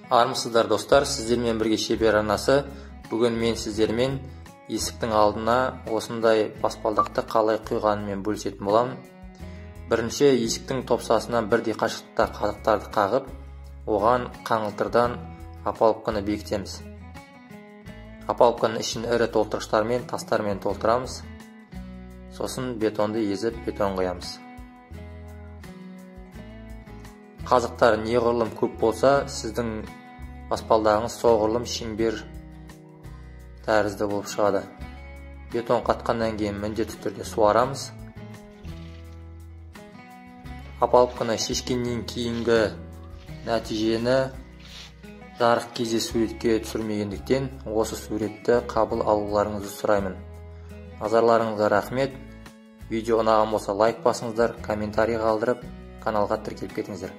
Армысыздар достар, сіздермен бірге шебер арнасы. Бүгін мен сіздермен есіктің алдына осындай баспалдақты қалай құйғанымен бөлісетін боламын. Бірінші, есіктің топсасынан бірдей қашықтықта қазықтарды қағып, оған қаңылтырдан опалубканы бекітеміз. Опалубканың ішін ірі толтырғыштармен, тастармен толтырамыз. Сосын бетонды езіп, бетон қоямыз. Қазықтар неғұрлым көп болса, сіздің баспалдағыңыз соғұрлым шеңбер тәрізді болып шығады. Бетон қатқаннан кейін міндетті түрде суарамыз. Опалубканы шешкеннен кейінгі нәтижені жарық кезде суретке түсірмегендіктен осы суретті қабыл алуларыңызды сұраймын. Назарларыңызға рахмет. Видео ұнаған болса лайк басыңыздар, комментарий қалдырып, каналға тіркеліп кетіңіздер.